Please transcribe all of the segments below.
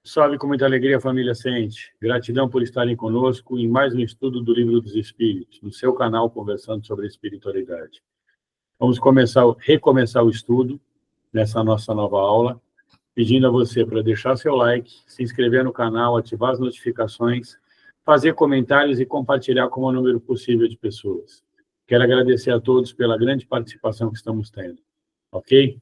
Salve com muita alegria, família Sente. Gratidão por estarem conosco em mais um estudo do Livro dos Espíritos, no seu canal Conversando sobre Espiritualidade. Vamos recomeçar o estudo nessa nossa nova aula, pedindo a você para deixar seu like, se inscrever no canal, ativar as notificações, fazer comentários e compartilhar com o maior número possível de pessoas. Quero agradecer a todos pela grande participação que estamos tendo, ok?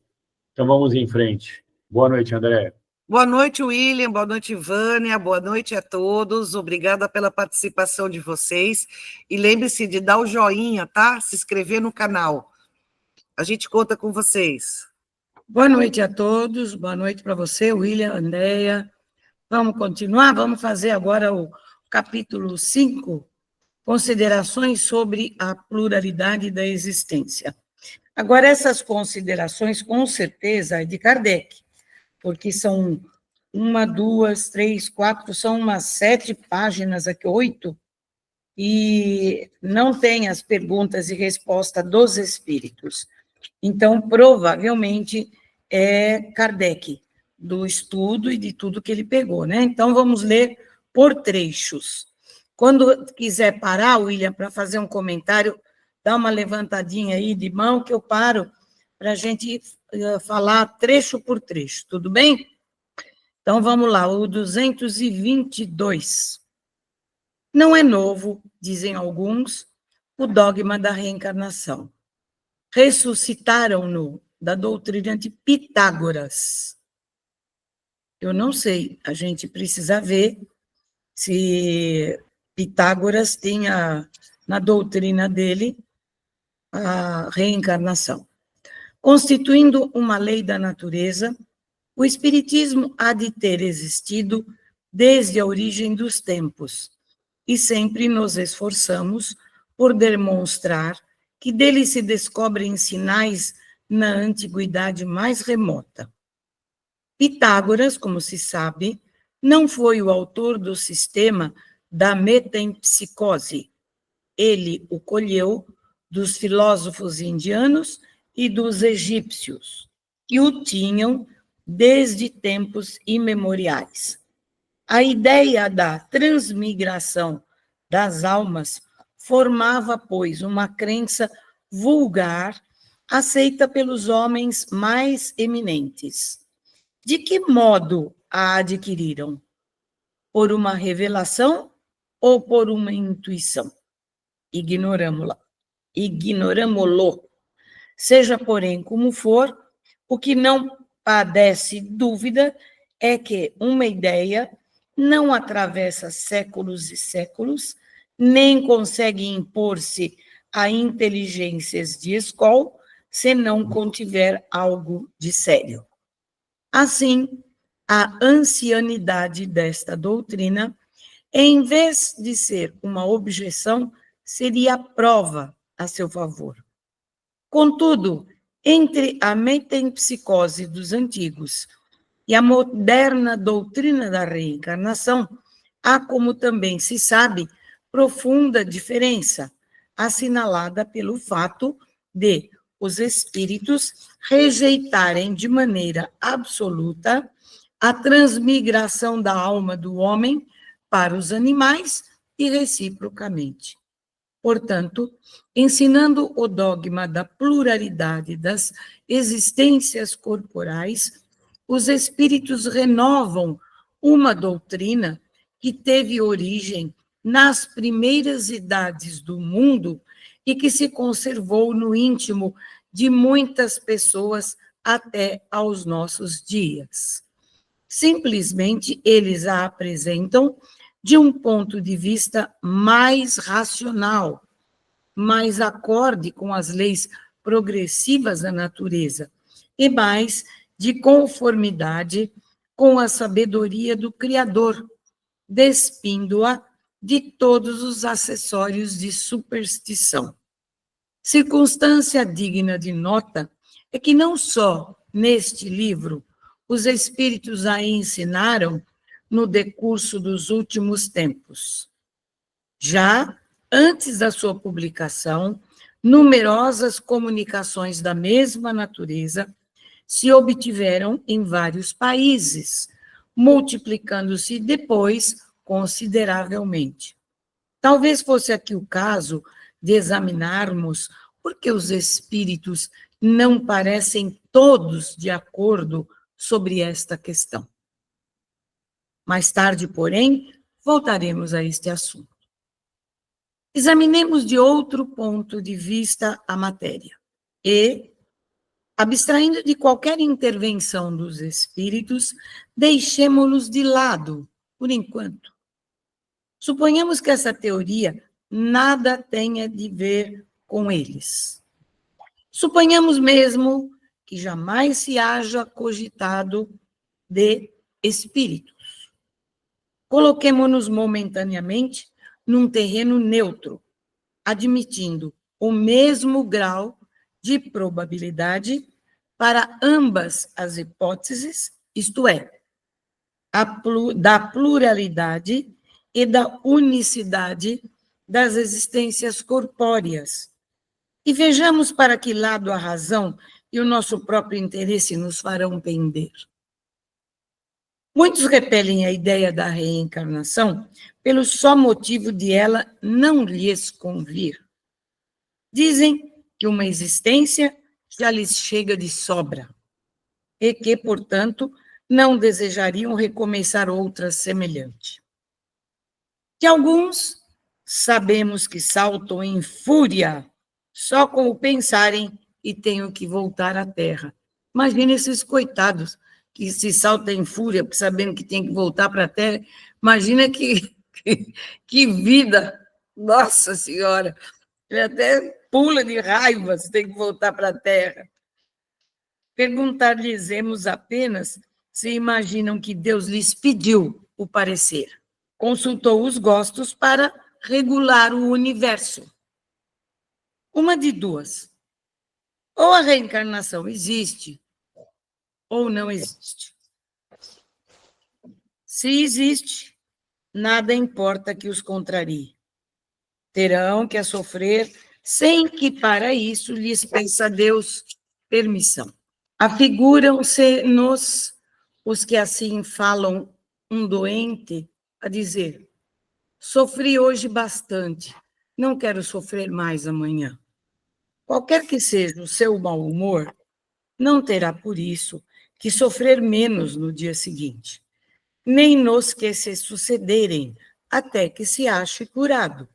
Então vamos em frente. Boa noite, André. Boa noite, William, boa noite, Vânia, boa noite a todos, obrigada pela participação de vocês, e lembre-se de dar o joinha, tá? Se inscrever no canal, a gente conta com vocês. Boa noite a todos, boa noite para você, William, Andréia. Vamos continuar, vamos fazer agora o capítulo 5, considerações sobre a pluralidade da existência. Agora, essas considerações, com certeza, é de Kardec, porque são 1, 2, 3, 4, são umas 7 páginas aqui, 8, e não tem as perguntas e respostas dos espíritos. Então, provavelmente, é Kardec, do estudo e de tudo que ele pegou, né? Então, vamos ler por trechos. Quando quiser parar, William, para fazer um comentário, dá uma levantadinha aí de mão que eu paro para a gente falar trecho por trecho, tudo bem? Então, vamos lá, o 222. Não é novo, dizem alguns, o dogma da reencarnação. Ressuscitaram-no da doutrina de Pitágoras. Eu não sei, a gente precisa ver se Pitágoras tinha na doutrina dele a reencarnação. Constituindo uma lei da natureza, o Espiritismo há de ter existido desde a origem dos tempos, e sempre nos esforçamos por demonstrar que dele se descobrem sinais na antiguidade mais remota. Pitágoras, como se sabe, não foi o autor do sistema da metempsicose. Ele o colheu dos filósofos indianos e dos egípcios, que o tinham desde tempos imemoriais. A ideia da transmigração das almas formava, pois, uma crença vulgar aceita pelos homens mais eminentes. De que modo a adquiriram? Por uma revelação ou por uma intuição? Ignoramo-lo. Seja, porém, como for, o que não padece dúvida é que uma ideia não atravessa séculos e séculos, nem consegue impor-se a inteligências de escola, se não contiver algo de sério. Assim, a ancianidade desta doutrina, em vez de ser uma objeção, seria prova a seu favor. Contudo, entre a metempsicose dos antigos e a moderna doutrina da reencarnação, há, como também se sabe, profunda diferença, assinalada pelo fato de os espíritos rejeitarem de maneira absoluta a transmigração da alma do homem para os animais e reciprocamente. Portanto, ensinando o dogma da pluralidade das existências corporais, os espíritos renovam uma doutrina que teve origem nas primeiras idades do mundo e que se conservou no íntimo de muitas pessoas até aos nossos dias. Simplesmente, eles a apresentam de um ponto de vista mais racional, mais acorde com as leis progressivas da natureza e mais de conformidade com a sabedoria do Criador, despindo-a de todos os acessórios de superstição. Circunstância digna de nota é que não só neste livro os espíritos a ensinaram no decurso dos últimos tempos. Já antes da sua publicação, numerosas comunicações da mesma natureza se obtiveram em vários países, multiplicando-se depois consideravelmente. Talvez fosse aqui o caso de examinarmos por que os espíritos não parecem todos de acordo sobre esta questão. Mais tarde, porém, voltaremos a este assunto. Examinemos de outro ponto de vista a matéria e, abstraindo de qualquer intervenção dos espíritos, deixemo-los de lado, por enquanto. Suponhamos que essa teoria nada tenha de ver com eles. Suponhamos mesmo que jamais se haja cogitado de espíritos. Coloquemo-nos momentaneamente num terreno neutro, admitindo o mesmo grau de probabilidade para ambas as hipóteses, isto é, da pluralidade e da unicidade das existências corpóreas. E vejamos para que lado a razão e o nosso próprio interesse nos farão pender. Muitos repelem a ideia da reencarnação pelo só motivo de ela não lhes convir. Dizem que uma existência já lhes chega de sobra e que, portanto, não desejariam recomeçar outra semelhante. Que alguns sabemos que saltam em fúria só com o pensarem e tenham que voltar à Terra. Imagina esses coitados que se saltam em fúria sabendo que tem que voltar para a Terra. Imagina que vida! Nossa Senhora! Ele até pula de raiva se tem que voltar para a Terra. Perguntar-lhes-emos apenas se imaginam que Deus lhes pediu o parecer. Consultou os gostos para regular o universo. Uma de duas. Ou a reencarnação existe, ou não existe. Se existe, nada importa que os contrarie. Terão que sofrer sem que para isso lhes peça Deus permissão. Afiguram-se-nos os que assim falam um doente a dizer: sofri hoje bastante, não quero sofrer mais amanhã. Qualquer que seja o seu mau humor, não terá por isso que sofrer menos no dia seguinte, nem nos que se sucederem até que se ache curado.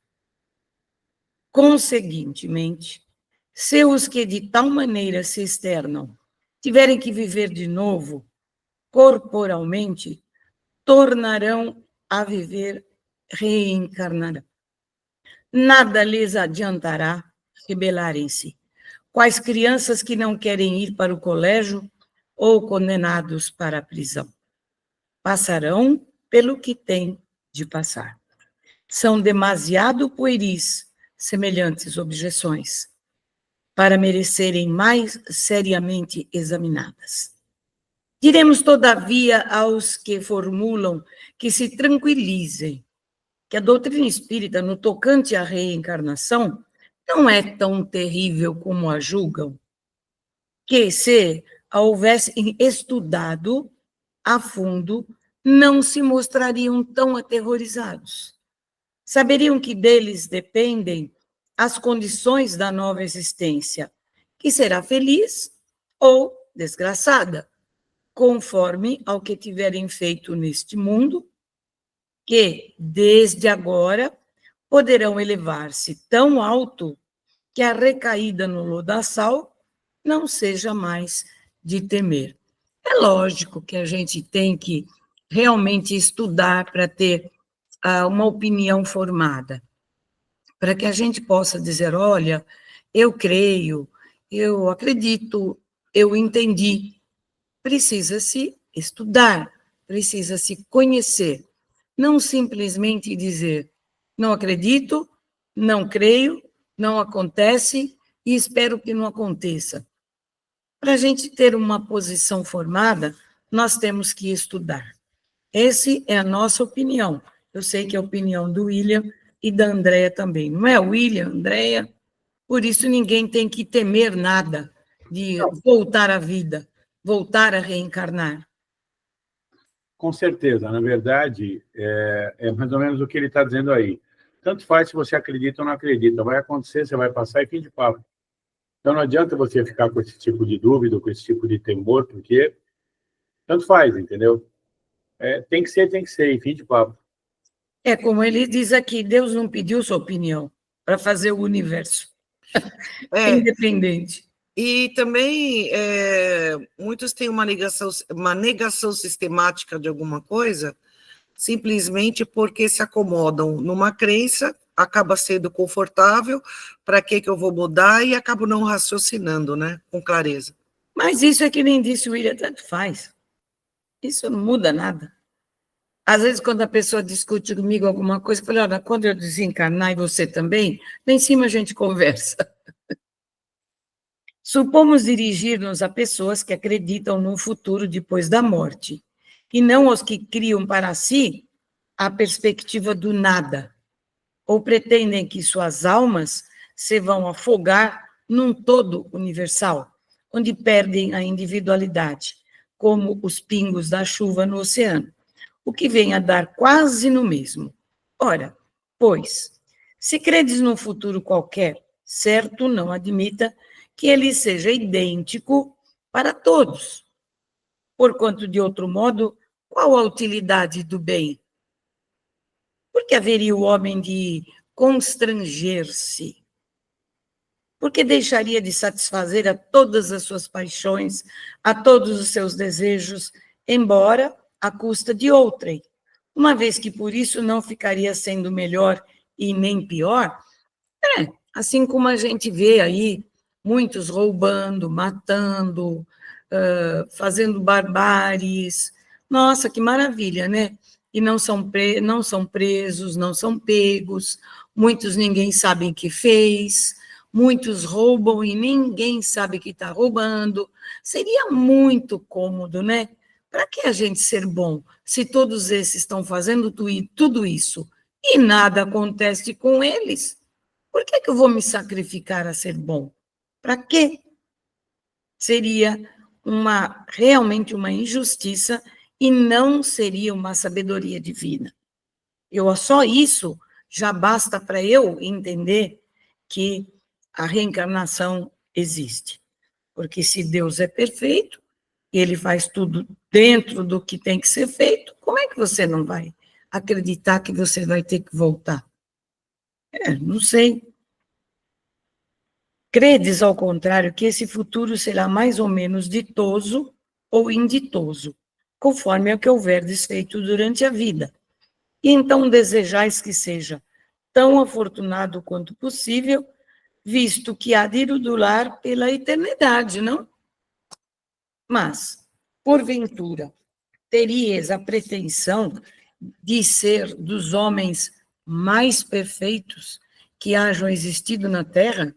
Conseguintemente, se os que de tal maneira se externam tiverem que viver de novo, corporalmente, tornarão a viver, reencarnarão. Nada lhes adiantará rebelarem-se, quais crianças que não querem ir para o colégio ou condenados para a prisão. Passarão pelo que têm de passar. São demasiado pueris semelhantes objeções para merecerem mais seriamente examinadas. Diremos, todavia, aos que formulam que se tranquilizem, que a doutrina espírita, no tocante à reencarnação, não é tão terrível como a julgam, que se a houvessem estudado a fundo, não se mostrariam tão aterrorizados. Saberiam que deles dependem as condições da nova existência, que será feliz ou desgraçada, conforme ao que tiverem feito neste mundo, que, desde agora, poderão elevar-se tão alto que a recaída no lodaçal não seja mais de temer. É lógico que a gente tem que realmente estudar para ter uma opinião formada, para que a gente possa dizer, olha, eu creio, eu acredito, eu entendi. Precisa-se estudar, precisa-se conhecer, não simplesmente dizer, não acredito, não creio, não acontece e espero que não aconteça. Para a gente ter uma posição formada, nós temos que estudar. Essa é a nossa opinião. Eu sei que é a opinião do William e da Andréia também. Não é, William, Andréia? Por isso ninguém tem que temer nada de voltar à vida, voltar a reencarnar. Com certeza, na verdade, é mais ou menos o que ele está dizendo aí. Tanto faz se você acredita ou não acredita, vai acontecer, você vai passar e fim de papo. Então não adianta você ficar com esse tipo de dúvida, com esse tipo de temor, porque tanto faz, entendeu? Tem que ser, e fim de papo. É como ele diz aqui, Deus não pediu sua opinião para fazer o universo independente. E também muitos têm uma negação sistemática de alguma coisa, simplesmente porque se acomodam numa crença, acaba sendo confortável, para que eu vou mudar, e acabo não raciocinando, né, com clareza. Mas isso é que nem disse o William, tanto faz. Isso não muda nada. Às vezes, quando a pessoa discute comigo alguma coisa, eu falo, olha, quando eu desencarnar e você também, lá em cima a gente conversa. Supomos dirigir-nos a pessoas que acreditam num futuro depois da morte, e não aos que criam para si a perspectiva do nada, ou pretendem que suas almas se vão afogar num todo universal, onde perdem a individualidade, como os pingos da chuva no oceano, o que vem a dar quase no mesmo. Ora, pois, se credes num futuro qualquer, certo, não admita que ele seja idêntico para todos. Porquanto, de outro modo, qual a utilidade do bem? Por que haveria o homem de constranger-se? Por que deixaria de satisfazer a todas as suas paixões, a todos os seus desejos, embora à custa de outrem, uma vez que por isso não ficaria sendo melhor e nem pior? Assim como a gente vê aí muitos roubando, matando, fazendo barbáries. Nossa, que maravilha, né? E não são presos, não são pegos, muitos ninguém sabe que fez, muitos roubam e ninguém sabe que está roubando. Seria muito cômodo, né? Para que a gente ser bom, se todos esses estão fazendo tudo isso e nada acontece com eles? Por que eu vou me sacrificar a ser bom? Para quê? Seria realmente uma injustiça e não seria uma sabedoria divina. Só isso já basta para eu entender que a reencarnação existe. Porque se Deus é perfeito, ele faz tudo dentro do que tem que ser feito, como é que você não vai acreditar que você vai ter que voltar? Não sei. Credes, ao contrário, que esse futuro será mais ou menos ditoso ou inditoso, conforme é o que houverdes feito durante a vida. E então desejais que seja tão afortunado quanto possível, visto que há de iradular pela eternidade, não? Mas, porventura, teríeis a pretensão de ser dos homens mais perfeitos que hajam existido na Terra?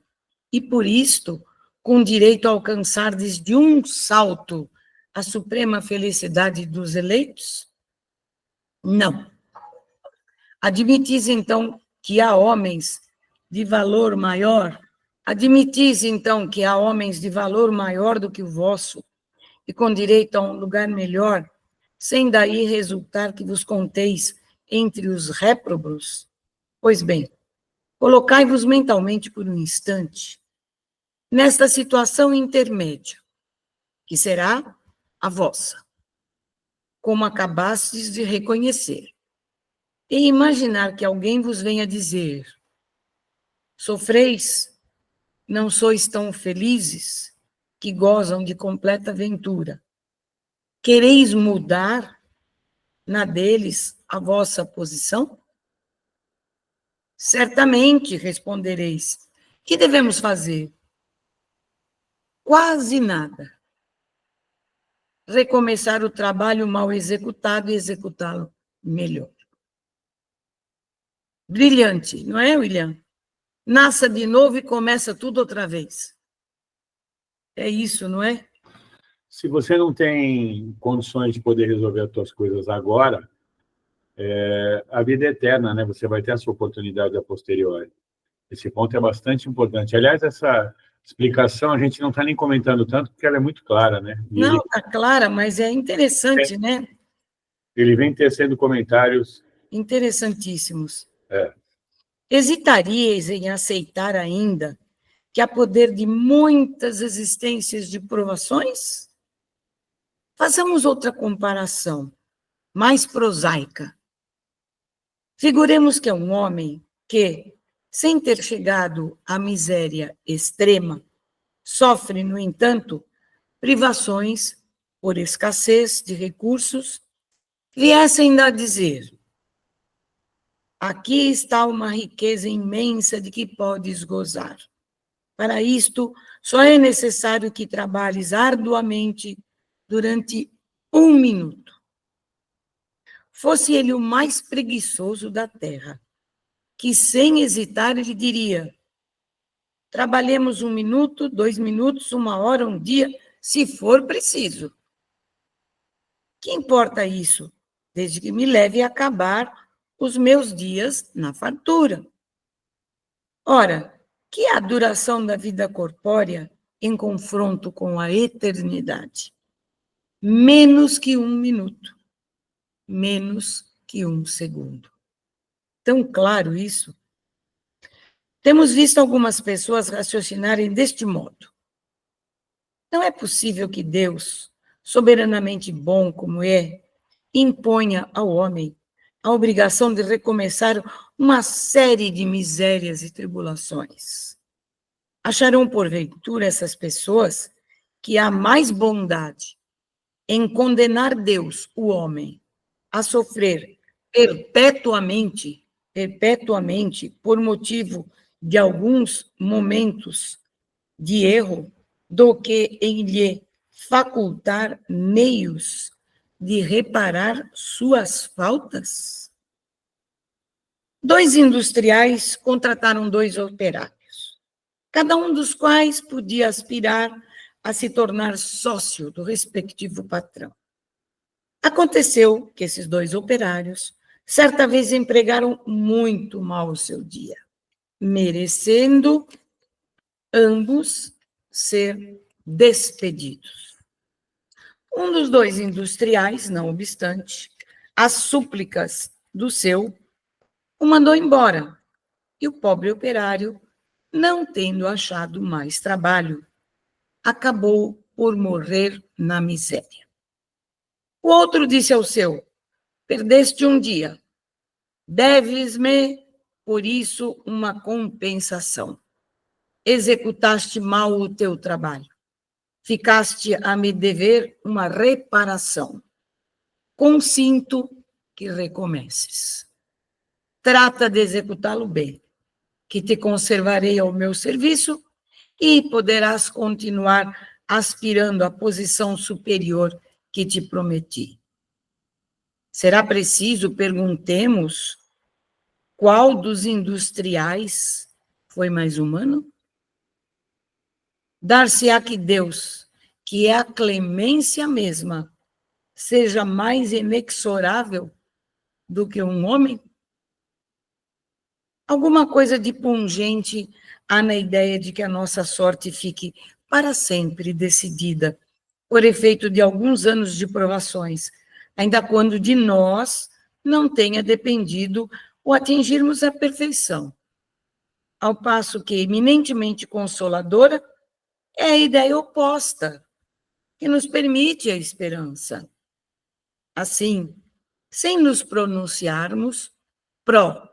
E por isto, com direito a alcançardes de um salto a suprema felicidade dos eleitos? Não. Admitis, então, que há homens de valor maior? Admitis, então, que há homens de valor maior do que o vosso, e com direito a um lugar melhor, sem daí resultar que vos conteis entre os réprobos? Pois bem, colocai-vos mentalmente por um instante nesta situação intermédia, que será a vossa, como acabastes de reconhecer, e imaginar que alguém vos venha dizer: sofreis, não sois tão felizes, que gozam de completa ventura. Quereis mudar na deles a vossa posição? Certamente, respondereis. Que devemos fazer? Quase nada. Recomeçar o trabalho mal executado e executá-lo melhor. Brilhante, não é, William? Nasça de novo e começa tudo outra vez. É isso, não é? Se você não tem condições de poder resolver as suas coisas agora, a vida é eterna, né? Você vai ter a sua oportunidade a posteriori. Esse ponto é bastante importante. Aliás, essa explicação a gente não está nem comentando tanto, porque ela é muito clara, né? Não, está clara, mas é interessante, né? Ele vem tecendo comentários. Interessantíssimos. É. Hesitaríeis em aceitar ainda que há poder de muitas existências de provações? Façamos outra comparação, mais prosaica. Figuremos que é um homem que, sem ter chegado à miséria extrema, sofre, no entanto, privações por escassez de recursos, viessem a dizer: aqui está uma riqueza imensa de que podes gozar. Para isto, só é necessário que trabalhes arduamente durante 1 minuto. Fosse ele o mais preguiçoso da terra, que sem hesitar ele diria: trabalhemos 1 minuto, 2 minutos, 1 hora, 1 dia, se for preciso. Que importa isso, desde que me leve a acabar os meus dias na fartura? Ora, que é a duração da vida corpórea em confronto com a eternidade? Menos que 1 minuto, menos que 1 segundo. Tão claro isso? Temos visto algumas pessoas raciocinarem deste modo: não é possível que Deus, soberanamente bom como é, imponha ao homem a obrigação de recomeçar uma série de misérias e tribulações. Acharão, porventura, essas pessoas que há mais bondade em condenar Deus, o homem, a sofrer perpetuamente, por motivo de alguns momentos de erro, do que em lhe facultar meios de reparar suas faltas? 2 industriais contrataram 2 operários, cada um dos quais podia aspirar a se tornar sócio do respectivo patrão. Aconteceu que esses 2 operários, certa vez, empregaram muito mal o seu dia, merecendo ambos ser despedidos. Um dos 2 industriais, não obstante, às súplicas do seu, o mandou embora, e o pobre operário, não tendo achado mais trabalho, acabou por morrer na miséria. O outro disse ao seu: perdeste um dia, deves-me, por isso, uma compensação. Executaste mal o teu trabalho. Ficaste a me dever uma reparação. Consinto que recomeces. Trata de executá-lo bem, que te conservarei ao meu serviço e poderás continuar aspirando à posição superior que te prometi. Será preciso perguntemos qual dos industriais foi mais humano? Dar-se-á que Deus, que é a clemência mesma, seja mais inexorável do que um homem? Alguma coisa de pungente há na ideia de que a nossa sorte fique para sempre decidida, por efeito de alguns anos de provações, ainda quando de nós não tenha dependido o atingirmos a perfeição. Ao passo que, eminentemente consoladora, é a ideia oposta, que nos permite a esperança. Assim, sem nos pronunciarmos pró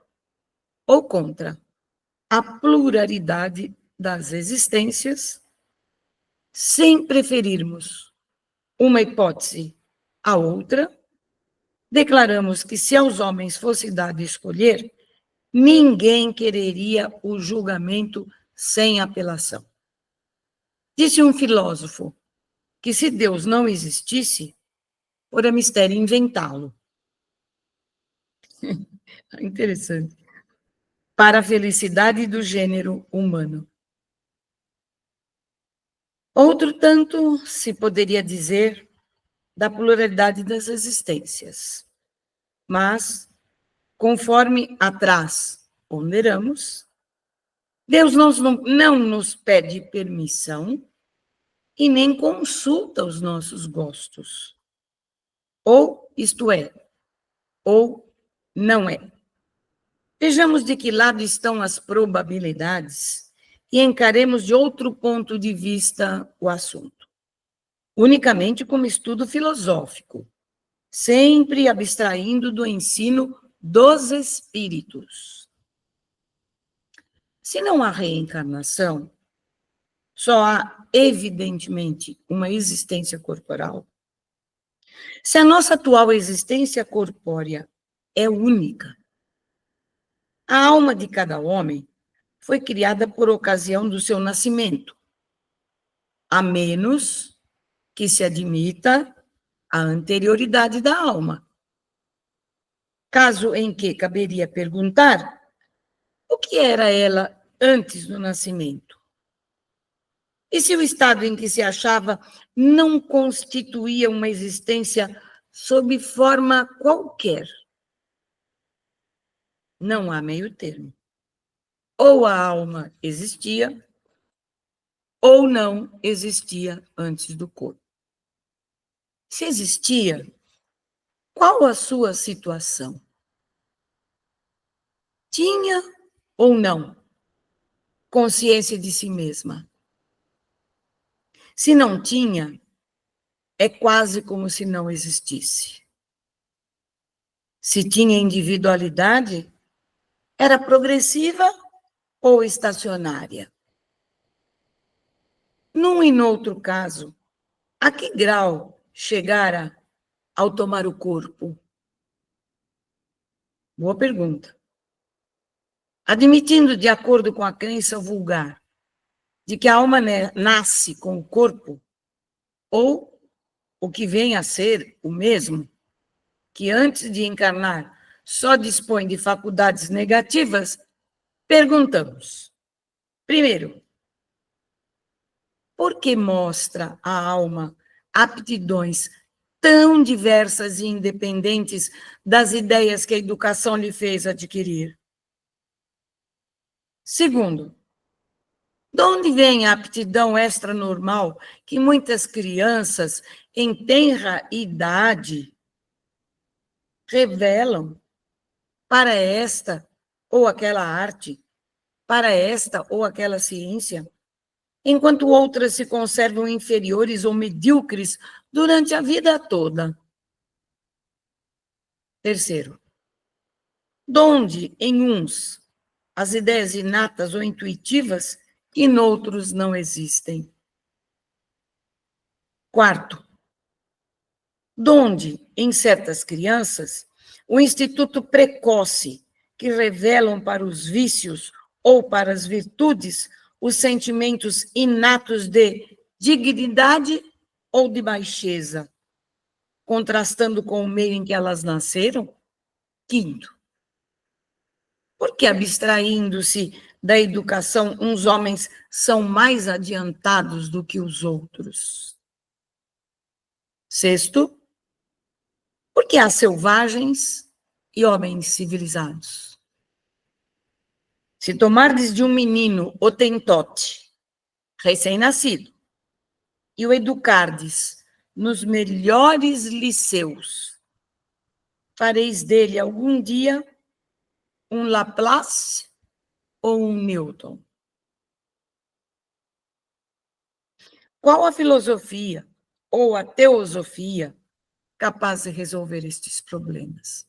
ou contra a pluralidade das existências, sem preferirmos uma hipótese à outra, declaramos que se aos homens fosse dado escolher, ninguém quereria o julgamento sem apelação. Disse um filósofo que se Deus não existisse, fora mistério inventá-lo. Interessante. Para a felicidade do gênero humano. Outro tanto se poderia dizer da pluralidade das existências. Mas, conforme atrás ponderamos, Deus não nos pede permissão e nem consulta os nossos gostos. Ou, isto é, ou não é. Vejamos de que lado estão as probabilidades e encaremos de outro ponto de vista o assunto. Unicamente como estudo filosófico, sempre abstraindo do ensino dos espíritos. Se não há reencarnação, só há, evidentemente, uma existência corporal. Se a nossa atual existência corpórea é única, a alma de cada homem foi criada por ocasião do seu nascimento, a menos que se admita a anterioridade da alma. Caso em que caberia perguntar o que era ela antes do nascimento. E se o estado em que se achava não constituía uma existência sob forma qualquer? Não há meio termo. Ou a alma existia, ou não existia antes do corpo. Se existia, qual a sua situação? Tinha ou não consciência de si mesma? Se não tinha, é quase como se não existisse. Se tinha individualidade, era progressiva ou estacionária? Num e noutro caso, a que grau chegara ao tomar o corpo? Boa pergunta. Admitindo, de acordo com a crença vulgar, de que a alma nasce com o corpo, ou o que vem a ser o mesmo, que antes de encarnar só dispõe de faculdades negativas, perguntamos, primeiro, por que mostra a alma aptidões tão diversas e independentes das ideias que a educação lhe fez adquirir? Segundo, de onde vem a aptidão extranormal que muitas crianças em tenra idade revelam para esta ou aquela arte, para esta ou aquela ciência, enquanto outras se conservam inferiores ou medíocres durante a vida toda? Terceiro, donde em uns as ideias inatas ou intuitivas e noutros não existem? Quarto, donde em certas crianças o instituto precoce que revelam para os vícios ou para as virtudes os sentimentos inatos de dignidade ou de baixeza, contrastando com o meio em que elas nasceram? Quinto, porque, abstraindo-se da educação, uns homens são mais adiantados do que os outros? Sexto, porque há selvagens e homens civilizados? Se tomardes de um menino hotentote, recém-nascido, e o educardes nos melhores liceus, fareis dele algum dia um Laplace ou um Newton? Qual a filosofia ou a teosofia capaz de resolver estes problemas?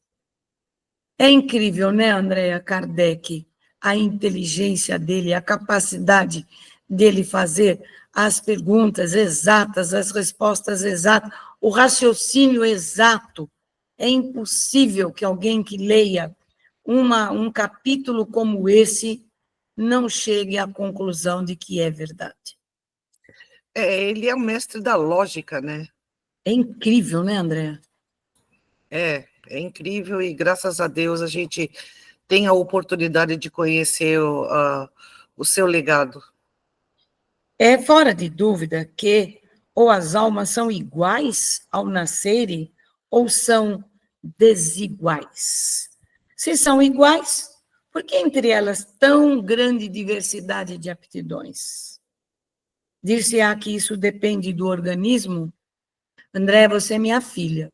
É incrível, né, Andréa Kardec, a inteligência dele, a capacidade dele fazer as perguntas exatas, as respostas exatas, o raciocínio exato. É impossível que alguém que leia um capítulo como esse não chegue à conclusão de que é verdade. Ele é o mestre da lógica, né? É incrível, né, Andréa? É incrível e graças a Deus a gente tem a oportunidade de conhecer o seu legado. É fora de dúvida que ou as almas são iguais ao nascerem ou são desiguais. Se são iguais, por que entre elas tão grande diversidade de aptidões? Dir-se-á que isso depende do organismo? André, você é minha filha.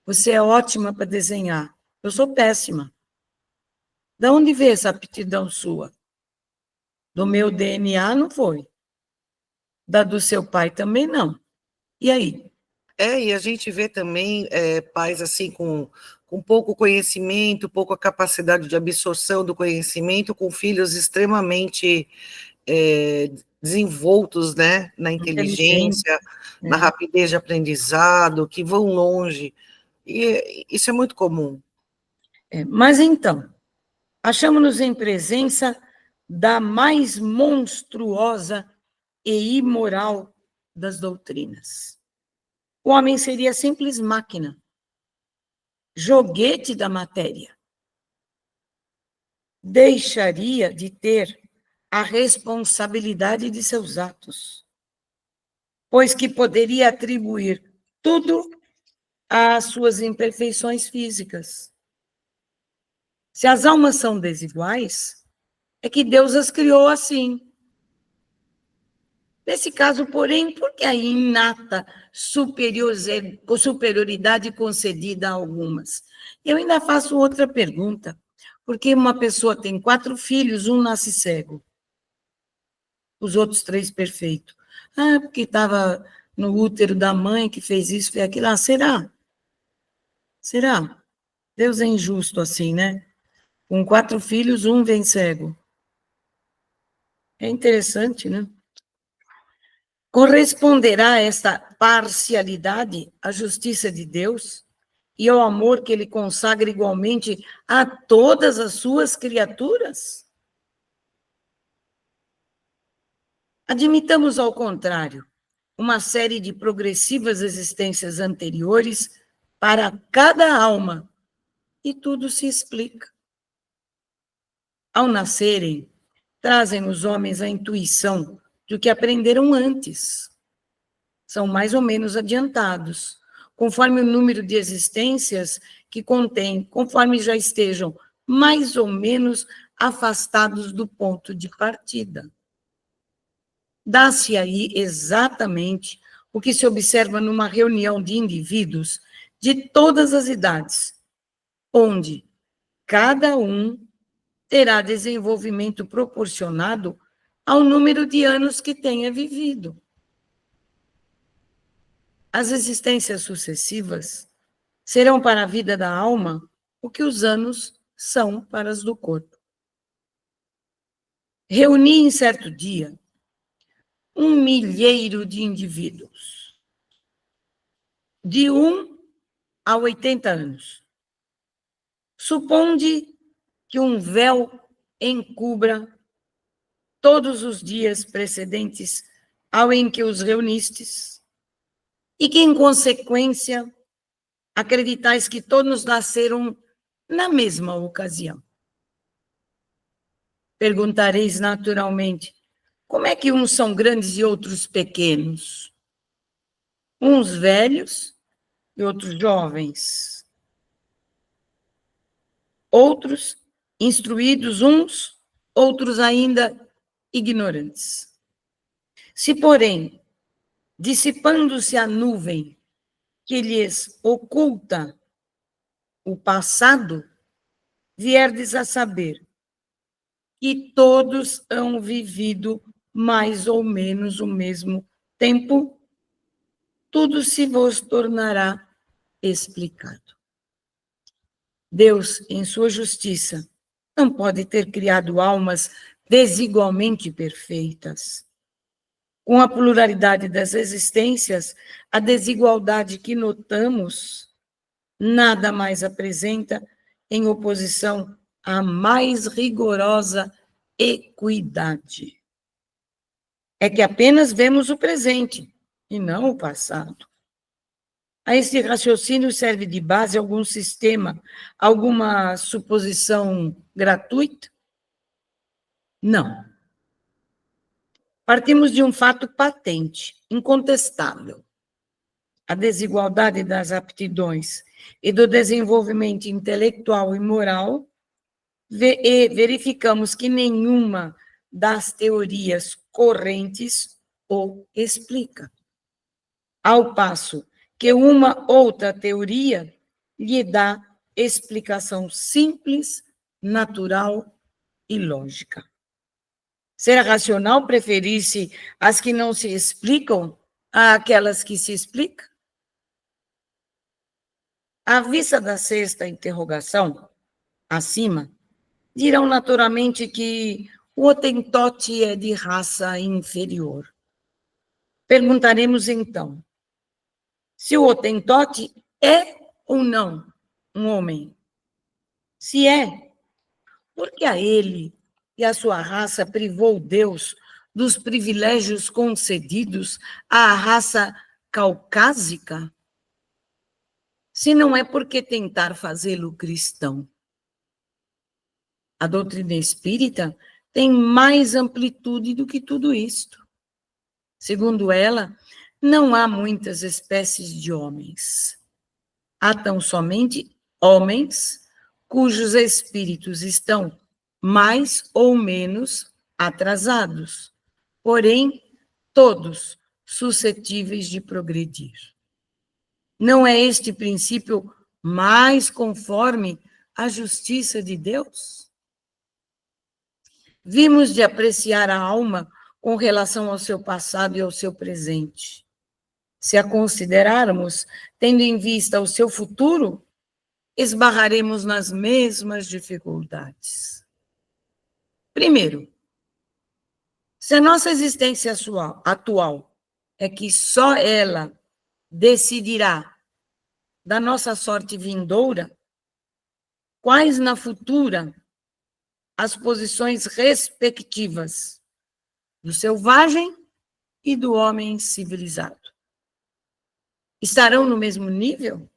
Você é ótima para desenhar, Eu sou péssima. De onde veio essa aptidão sua? Do meu DNA não foi. Da do seu pai também não. E aí? E a gente vê também pais assim com pouco conhecimento, pouca capacidade de absorção do conhecimento, com filhos extremamente desenvoltos, né, na inteligência, na rapidez de aprendizado, que vão longe. E isso é muito comum. Mas então, achamos-nos em presença da mais monstruosa e imoral das doutrinas. O homem seria simples máquina, joguete da matéria. Deixaria de ter a responsabilidade de seus atos, pois que poderia atribuir tudo às suas imperfeições físicas. Se as almas são desiguais, é que Deus as criou assim. Nesse caso, porém, por que a inata superioridade concedida a algumas? Eu ainda faço outra pergunta. Por que uma pessoa tem 4 filhos, um nasce cego? Os outros 3 perfeitos. Porque estava no útero da mãe que fez isso, fez aquilo. Será? Será? Deus é injusto assim, né? Com 4 filhos, um vem cego. É interessante, né? Corresponderá a esta parcialidade à justiça de Deus e ao amor que ele consagra igualmente a todas as suas criaturas? Admitamos, ao contrário, uma série de progressivas existências anteriores para cada alma, e tudo se explica. Ao nascerem, trazem os homens a intuição do que aprenderam antes. São mais ou menos adiantados, conforme o número de existências que contém, conforme já estejam mais ou menos afastados do ponto de partida. Dá-se aí exatamente o que se observa numa reunião de indivíduos de todas as idades, onde cada um terá desenvolvimento proporcionado ao número de anos que tenha vivido. As existências sucessivas serão para a vida da alma o que os anos são para as do corpo. Reuni em certo dia 1 milheiro de indivíduos, de 1 a 80 anos. Suponde que um véu encubra todos os dias precedentes ao em que os reunistes, e que, em consequência, acreditais que todos nasceram na mesma ocasião. Perguntareis naturalmente, como é que uns são grandes e outros pequenos? Uns velhos e outros jovens. Outros instruídos, uns, outros ainda ignorantes. Se, porém, dissipando-se a nuvem que lhes oculta o passado, vierdes a saber que todos hão vivido mais ou menos o mesmo tempo, tudo se vos tornará explicado. Deus, em sua justiça, não pode ter criado almas desigualmente perfeitas. Com a pluralidade das existências, a desigualdade que notamos nada mais apresenta em oposição à mais rigorosa equidade. É que apenas vemos o presente e não o passado. A esse raciocínio serve de base algum sistema, alguma suposição gratuita? Não. Partimos de um fato patente, incontestável. A desigualdade das aptidões e do desenvolvimento intelectual e moral, e verificamos que nenhuma das teorias correntes o explica. Ao passo que uma outra teoria lhe dá explicação simples, natural e lógica. Será racional preferir-se as que não se explicam àquelas que se explicam? À vista da sexta interrogação, acima, dirão naturalmente que o Hotentote é de raça inferior. Perguntaremos então, se o Hotentote é ou não um homem? Se é, por que a ele e a sua raça privou Deus dos privilégios concedidos à raça caucásica? Se não é porque tentar fazê-lo cristão. A doutrina espírita tem mais amplitude do que tudo isto. Segundo ela, não há muitas espécies de homens. Há tão somente homens cujos espíritos estão mais ou menos atrasados, porém, todos suscetíveis de progredir. Não é este princípio mais conforme à justiça de Deus? Vimos de apreciar a alma com relação ao seu passado e ao seu presente. Se a considerarmos, tendo em vista o seu futuro, esbarraremos nas mesmas dificuldades. Primeiro, se a nossa existência atual é que só ela decidirá da nossa sorte vindoura, quais na futura as posições respectivas do selvagem e do homem civilizado? Estarão no mesmo nível?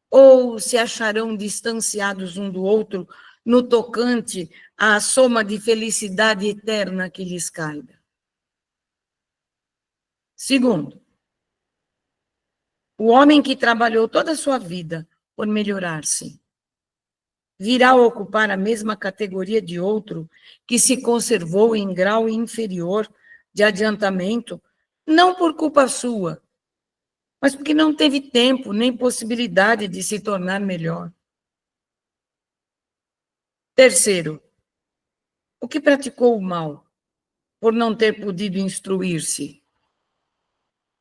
Ou se acharão distanciados um do outro no tocante à soma de felicidade eterna que lhes caiba? Segundo, o homem que trabalhou toda a sua vida por melhorar-se, virá ocupar a mesma categoria de outro que se conservou em grau inferior de adiantamento, não por culpa sua, mas porque não teve tempo nem possibilidade de se tornar melhor. Terceiro, o que praticou o mal por não ter podido instruir-se,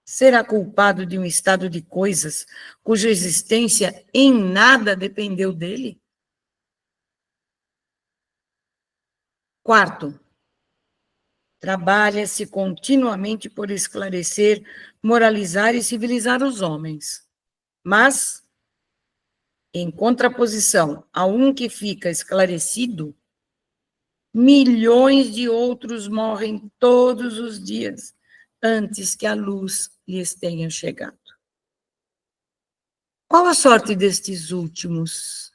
será culpado de um estado de coisas cuja existência em nada dependeu dele? Quarto, trabalha-se continuamente por esclarecer, moralizar e civilizar os homens. Mas, em contraposição a um que fica esclarecido, milhões de outros morrem todos os dias antes que a luz lhes tenha chegado. Qual a sorte destes últimos?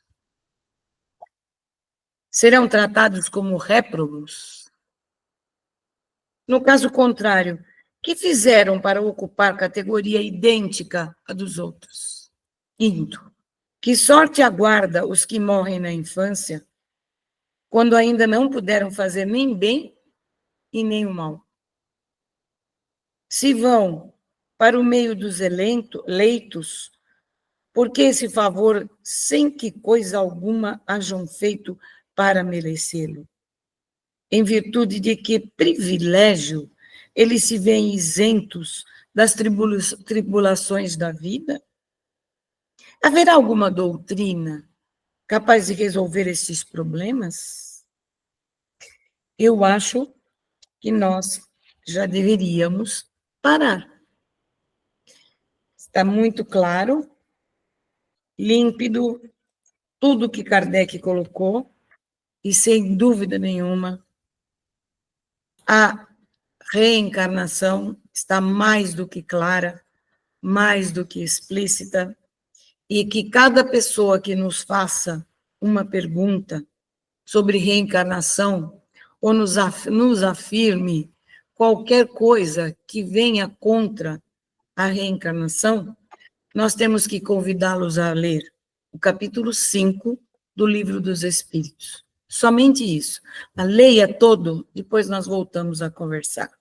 Serão tratados como réprobos? No caso contrário, que fizeram para ocupar categoria idêntica à dos outros? Quinto, que sorte aguarda os que morrem na infância, quando ainda não puderam fazer nem bem e nem o mal? Se vão para o meio dos leitos, porque esse favor, sem que coisa alguma hajam feito para merecê-lo? Em virtude de que privilégio eles se veem isentos das tribulações da vida? Haverá alguma doutrina capaz de resolver esses problemas? Eu acho que nós já deveríamos parar. Está muito claro, límpido, tudo que Kardec colocou, e sem dúvida nenhuma, a reencarnação está mais do que clara, mais do que explícita, e que cada pessoa que nos faça uma pergunta sobre reencarnação, ou nos afirme qualquer coisa que venha contra a reencarnação, nós temos que convidá-los a ler o capítulo 5 do Livro dos Espíritos. Somente isso. A leia todo, depois nós voltamos a conversar.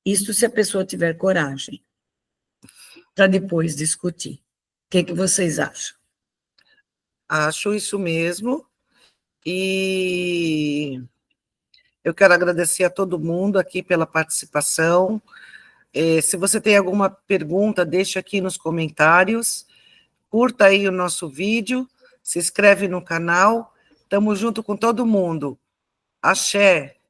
Isso se a pessoa tiver coragem, para depois discutir. O que vocês acham? Acho isso mesmo. E eu quero agradecer a todo mundo aqui pela participação. Se você tem alguma pergunta, deixa aqui nos comentários. Curta aí o nosso vídeo, se inscreve no canal. Estamos junto com todo mundo. Axé.